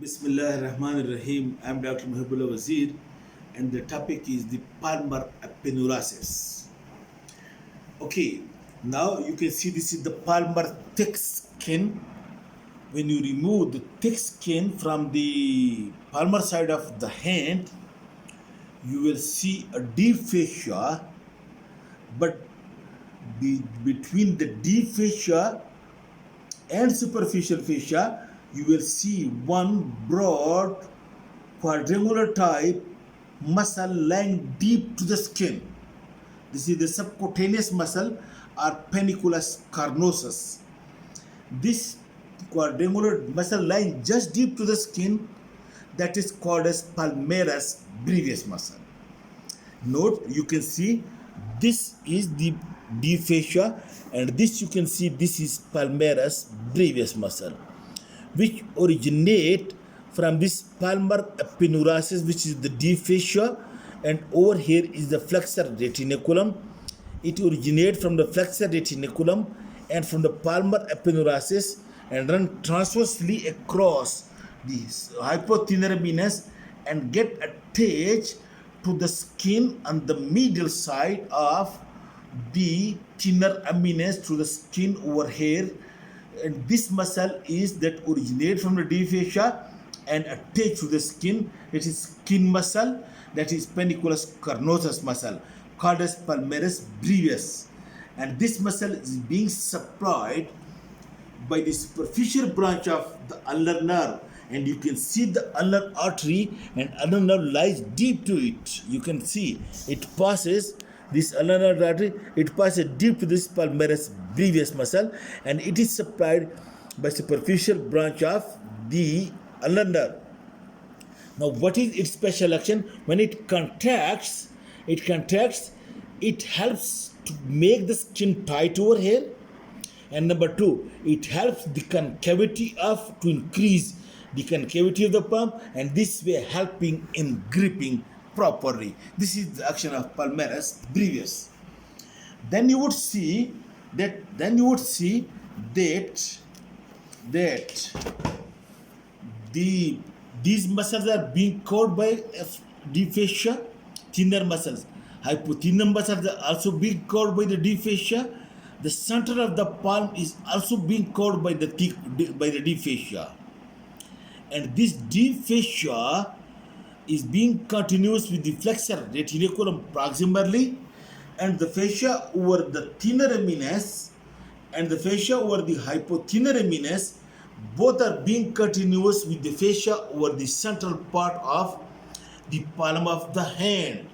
Bismillahirrahmanirrahim. I'm Dr. Mohibullah Wazir, and the topic is the Palmar Aponeurosis. Okay, now you can see this is the palmar thick skin. When you remove the thick skin from the palmar side of the hand, you will see a deep fascia, but between the deep fascia and superficial fascia, you will see one broad quadrangular type muscle lying deep to the skin. This is the subcutaneous muscle or panniculus carnosus. This quadrangular muscle lying just deep to the skin, that is called as palmaris brevis muscle. Note, you can see this is the deep fascia, and this you can see this is palmaris brevis muscle, which originate from this palmar aponeurosis, which is the deep fascia, and over here is the flexor retinaculum. It originates from the flexor retinaculum and from the palmar aponeurosis and run transversely across the hypothenerominus and get attached to the skin on the medial side of the thinner aminus to the skin over here. And this muscle is that originate from the deep fascia and attached to the skin. It is skin muscle, that is panniculus carnosus muscle, called as palmaris brevis. And this muscle is being supplied by the superficial branch of the ulnar nerve, and you can see the ulnar artery, and ulnar nerve lies deep to it. You can see it passes this ulnar artery, it passes deep to this palmaris brevis muscle, and it is supplied by superficial branch of the ulnar nerve. Now, what is its special action? When it contracts, it helps to make the skin tight over here. And number two, it helps the concavity to increase the concavity of the palm, and this way helping in gripping properly. This is the action of palmaris brevis. Then you would see that these muscles are being covered by deep fascia, thinner muscles. Hypothenar muscles are also being covered by the deep fascia. The center of the palm is also being covered by the deep fascia. And this deep fascia is being continuous with the flexor retinaculum proximally, and the fascia over the thinner aminus and the fascia over the hypothenar aminus, both are being continuous with the fascia over the central part of the palm of the hand.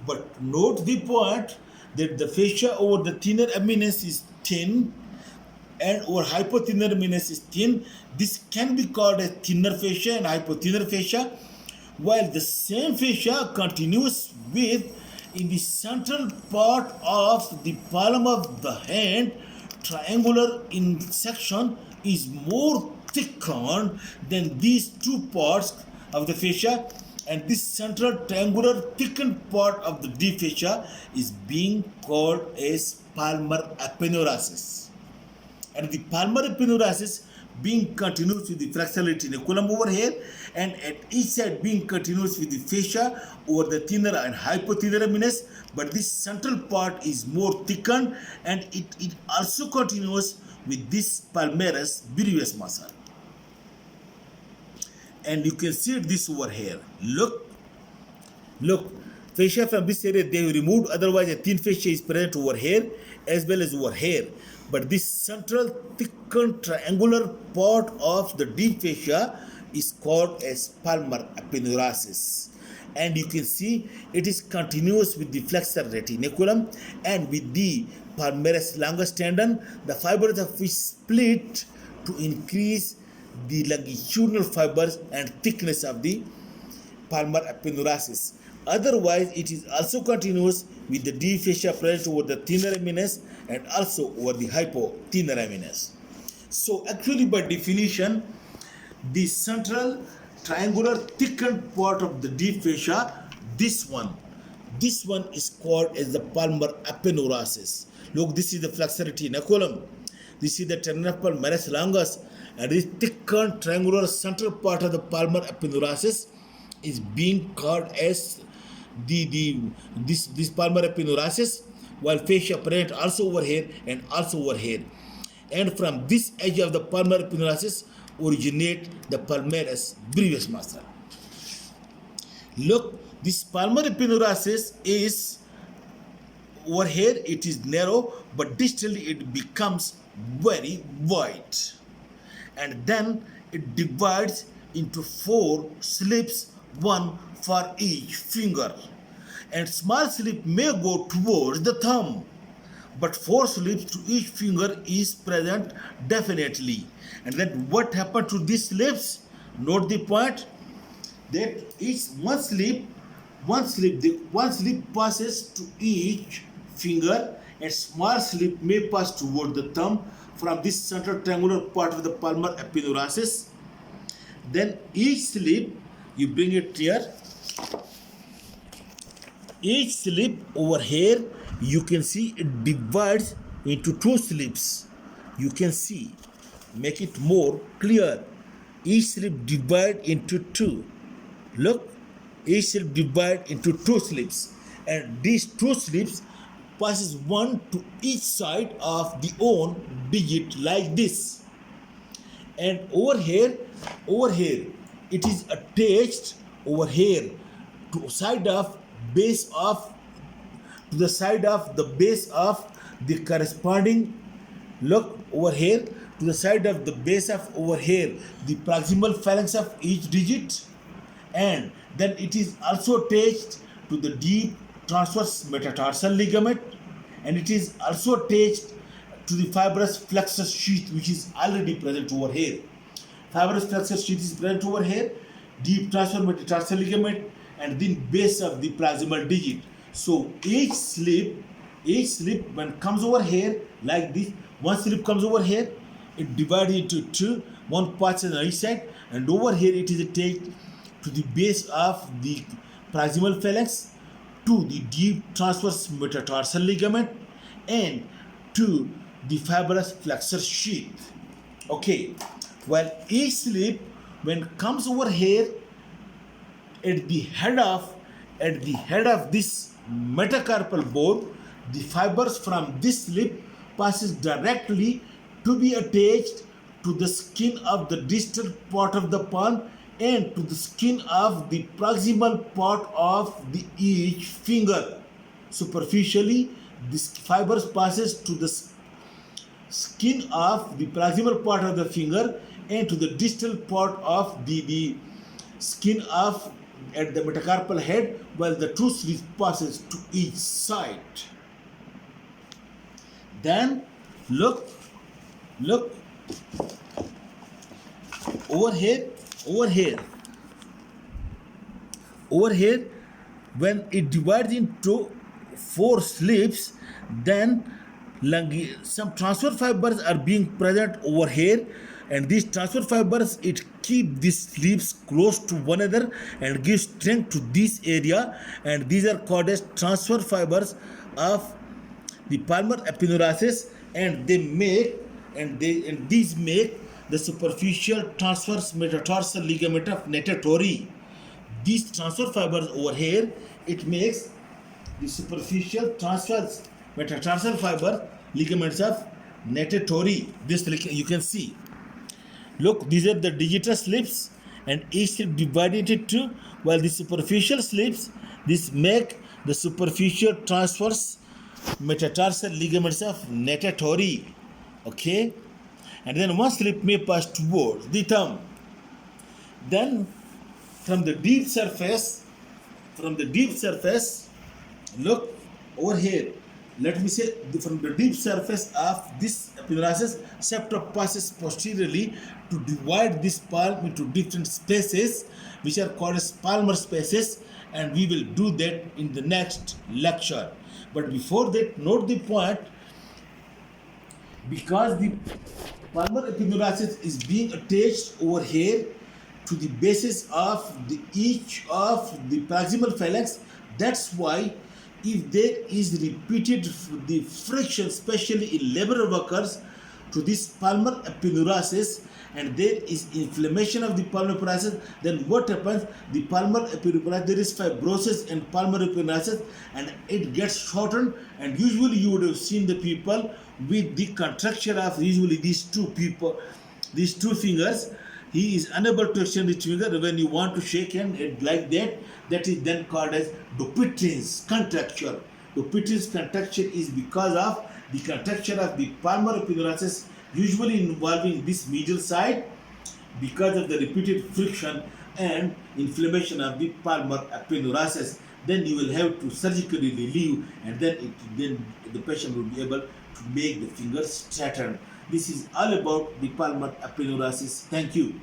But note the point that the fascia over the thinner aminus is thin and over hypothenar aminus is thin. This can be called a thinner fascia and hypothenar fascia, while the same fascia continues with in the central part of the palm of the hand. Triangular in section is more thickened than these two parts of the fascia, and this central triangular thickened part of the deep fascia is being called as palmar aponeurosis. And the palmar aponeurosis being continuous with the flexor retinaculum over here, and at each side being continuous with the fascia over the thinner and hypothenar aminus, but this central part is more thickened, and it also continues with this palmaris brevis muscle. And you can see this over here. Look, fascia from this area they have removed, otherwise a thin fascia is present over here as well as over here. But this central thickened triangular part of the deep fascia is called as palmar aponeurosis. And you can see it is continuous with the flexor retinaculum and with the palmaris longus tendon, the fibers of which split to increase the longitudinal fibers and thickness of the palmar aponeurosis. Otherwise, it is also continuous with the deep fascia present over the thinner aminus and also over the hypothenar aminus. So, actually, by definition, the central triangular thickened part of the deep fascia, this one is called as the palmar aponeurosis. Look, this is the flexor retinaculum. This is the tendon of palmaris longus, and this thickened triangular central part of the palmar aponeurosis is being called as this palmar aponeurosis, while fascia present also over here and also over here. And from this edge of the palmar aponeurosis originate the palmaris brevis muscle. Look, this palmar aponeurosis is over here, it is narrow, but distally it becomes very wide, and then it divides into 4 slips, one for each finger, and small slip may go towards the thumb, but 4 slips to each finger is present definitely. And then what happened to these slips? Note the point that each one slip passes to each finger, and small slip may pass toward the thumb from this central triangular part of the palmar aponeurosis. Then each slip, you bring it here, each slip over here, you can see it divides into 2 slips. You can see, make it more clear. Each slip divide into 2. Look, each slip divide into 2 slips, and these 2 slips passes one to each side of the own digit like this. And over here, it is attached over here to the side of the corresponding, look over here, to the side of the base of over here, the proximal phalanx of each digit, and then it is also attached to the deep transverse metatarsal ligament, and it is also attached to the fibrous flexor sheath, which is already present over here. Fibrous flexor sheath is present over here, deep transverse metatarsal ligament, and then base of the proximal digit. So each slip when comes over here like this, one slip comes over here, it divided into 2, one passes on each side, and over here it is attached to the base of the proximal phalanx, to the deep transverse metatarsal ligament, and to the fibrous flexor sheath. Okay, while each slip when comes over here at the head of this metacarpal bone, the fibers from this slip passes directly to be attached to the skin of the distal part of the palm and to the skin of the proximal part of the each finger. Superficially, this fibers passes to the skin of the proximal part of the finger and to the distal part of the skin of at the metacarpal head, while the 2 slips passes to each side. Then look over here, when it divides into 4 slips, then some transfer fibers are being present over here, and these transfer fibers, it keep these slips close to one another and gives strength to this area, and these are called as transfer fibers of the palmar aponeurosis, and these make the superficial transverse metatarsal ligament of natatori. These transfer fibers over here, it makes the superficial transverse metatarsal fiber ligaments of natatori. This you can see. Look, these are the digital slips, and each slip divided into 2, while the superficial slips, this make the superficial transverse metatarsal ligaments of natatori. Okay, and then one slip may pass towards the thumb. Then from the deep surface, look over here. Let me say, from the deep surface of this aponeurosis, septum passes posteriorly to divide this palm into different spaces, which are called as palmar spaces, and we will do that in the next lecture. But before that, note the point, because the palmar aponeurosis is being attached over here to the bases of each of the proximal phalanx, that's why if there is repeated the friction, especially in laborer workers, to this palmar aponeurosis, and there is inflammation of the palmar epinural, then what happens? The palmar epinural, there is fibrosis in palmar epinural, and it gets shortened. And usually you would have seen the people with the contraction of usually these two fingers. He is unable to extend his finger. When you want to shake hand like that, that is then called as Dupuytren's contracture. Dupuytren's contraction is because of the contraction of the palmar epinural, usually involving this medial side, because of the repeated friction and inflammation of the palmar epinural. Then you will have to surgically relieve, and then the patient will be able to make the fingers straighten. This is all about the palmar epinural. Thank you.